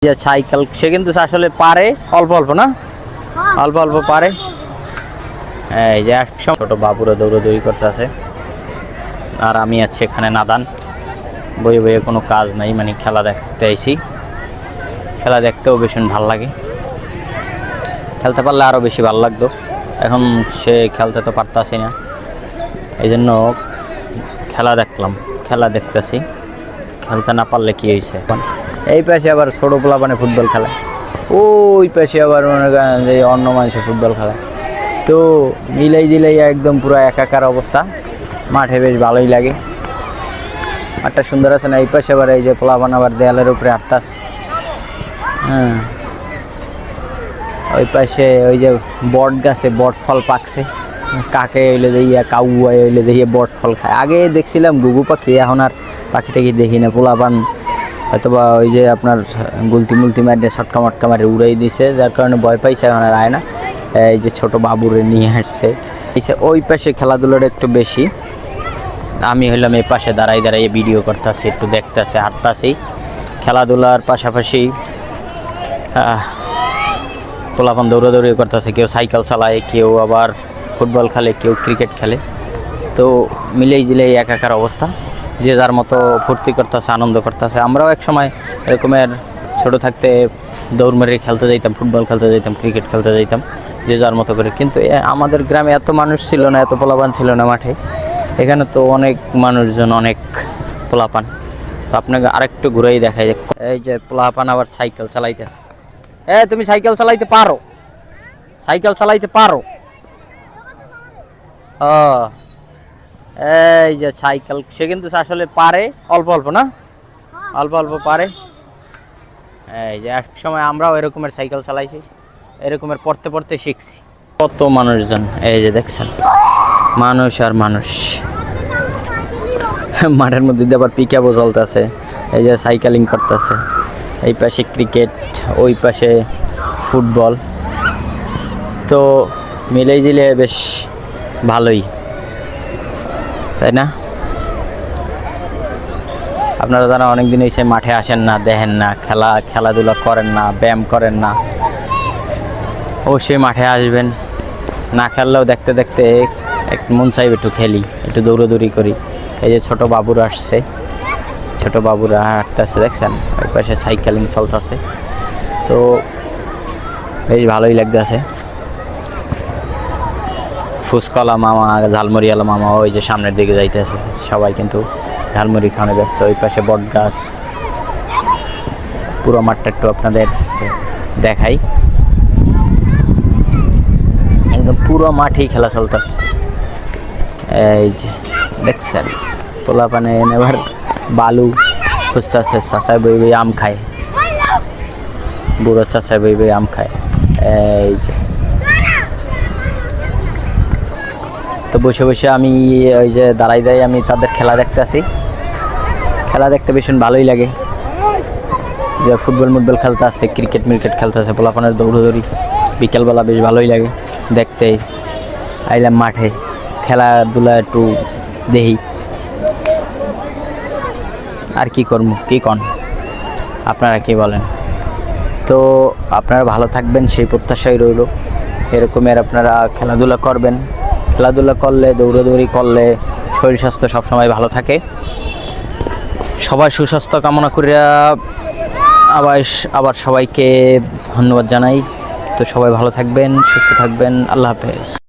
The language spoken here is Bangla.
যে সাইকেল সে কিন্তু আসলে পারে অল্প অল্প না অল্প অল্প পারে। এই যে একসঙ্গে ছোট বাবুরা দৌড়াদৌড়ি করতেছে আর আমি আছি এখানে নাদান বইয়ে বইয়ে কোনো কাজ নাই, মানে খেলা দেখতে আইছি। খেলা দেখতেও ভীষণ ভালো লাগে, খেলতে পারলে আরও বেশি ভালো লাগতো। এখন সে খেলতে তো পারতাছি না, এই জন্য খেলা দেখলাম, খেলা দেখতেছি। খেলতে না পারলে কি হয়েছে, এই পাশে আবার ছোটো পোলাপানে ফুটবল খেলা, ওই পাশে আবার মনে করেন যে অন্য মানুষের ফুটবল খেলা। তো মিলাই দিলাই একদম পুরো একাকার অবস্থা। মাঠে বেশ ভালোই লাগে, মাঠটা সুন্দর আছে না। এই পাশে আবার এই যে পোলাপান আবার দেয়ালের উপরে আটতাস। হ্যাঁ, ওই পাশে ওই যে বট গাছে বট ফল পাকছে, কাকে হইলে দিয়ে কাউয়াই হইলে দিয়ে বট ফল খায়। আগে দেখছিলাম ঘুঘু পাখি, এখন আর পাখি টাকি দেখি না। পোলাপান হয়তোবা ওই যে আপনার গুলতি মুলতি মারে ছটকা মটকা মারে উড়াই দিছে, যার কারণে ভয় পাইছে, এখন আর আয় না। এই যে ছোটো বাবুরে নিয়ে আসছে, ওই পাশে খেলাধুলাটা একটু বেশি। আমি হইলাম এই পাশে দাঁড়াই দাঁড়াই ভিডিও করতেছি, একটু দেখতেছি, হাঁটতেছি। খেলাধুলার পাশাপাশি পোলাপান দৌড়াদৌড়ি করতেছে, কেউ সাইকেল চালায়, কেউ আবার ফুটবল খেলে, কেউ ক্রিকেট খেলে। তো মিলেই জিলেই একাকার অবস্থা, যে যার মতো ফুর্তি করতেছে, আনন্দ করতেছে। আমরাও এক সময় এরকমের ছোটো থাকতে দৌড় মেরে খেলতে যাইতাম, ফুটবল খেলতে যাইতাম, ক্রিকেট খেলতে যাইতাম, যে যার মতো করে। কিন্তু আমাদের গ্রামে এত মানুষ ছিল না, এত পোলাপান ছিল না মাঠে। এখানে তো অনেক মানুষজন, অনেক পোলাপান। তো আপনাকে আরেকটু ঘুরেই দেখাই, এই যে পোলাপান আবার সাইকেল চালাইতেছে। তুমি সাইকেল চালাইতে পারো? সাইকেল চালাইতে পারো? এই যে সাইকেল সে কিন্তু আসলে পারে অল্প অল্প না অল্প অল্প পারে। এই যে এক সময় আমরাও এরকমের সাইকেল চালাইছি, এরকমের পড়তে পড়তে শিখছি। কত মানুষজন, এই যে দেখছেন মানুষ আর মানুষ। মাঠের মধ্যে আবার পিকআপও চলতেছে, এই যে সাইকেলিং করতেছে। এই পাশে ক্রিকেট, ওই পাশে ফুটবল। তো মিলেই দিলে বেশ ভালোই, তাই না? আপনারা যারা অনেকদিন এসে মাঠে আসেন না, দেখেন না, খেলাধুলা করেন না, ব্যায়াম করেন না, অবশ্যই মাঠে আসবেন। না খেললেও দেখতে দেখতে একটু মন চাইবে একটু খেলি, একটু দৌড়াদৌড়ি করি। এই যে ছোটো বাবুরা আসছে, ছোটো বাবুরা হাঁটতেছে, দেখছেন ওই পাশে সাইকেলিং চলতেছে। তো বেশ ভালোই লাগতেছে। ফুচকালা মামা, ঝালমুড়িওয়ালা মামা ওই যে সামনের দিকে যাইতেছে, সবাই কিন্তু ঝালমুড়ি খাওয়ানো ব্যস্ত। ওই পাশে বট গাছ। পুরো মাঠটা একটু আপনাদের দেখাই, একদম পুরো মাঠেই খেলা চলতেছে। এই যে দেখছেন পোলাপানে এবার বালু খুঁজতেছে, চাষায় বই বই আম খায়, বুড়ো চাষায় বই বই আম খায়। এই যে তো বসে বসে আমি ওই যে দাঁড়াই আমি তাদের খেলা দেখতেছি। খেলা দেখতে ভীষণ ভালোই লাগে, যে ফুটবল মুটবল খেলতে আসছে, ক্রিকেট মিরকেট খেলতে আসছে, পোলাপানের দৌড়াদৌড়ি বিকেলবেলা বেশ ভালোই লাগে দেখতে। আইলাম মাঠে, খেলাধুলা একটু দেখি, আর কি করবো, কি কন আপনারা কি বলেন? তো আপনারা ভালো থাকবেন সেই প্রত্যাশাই রইল। এরকমের আপনারা খেলাধুলা করবেন, খেলাধুলা করলে, দৌড়াদৌড়ি করলে শরীর স্বাস্থ্য সবসময় ভালো থাকে। সবাই সুস্বাস্থ্য কামনা করে আবার সবাইকে ধন্যবাদ জানাই। তো সবাই ভালো থাকবেন, সুস্থ থাকবেন। আল্লাহ হাফেজ।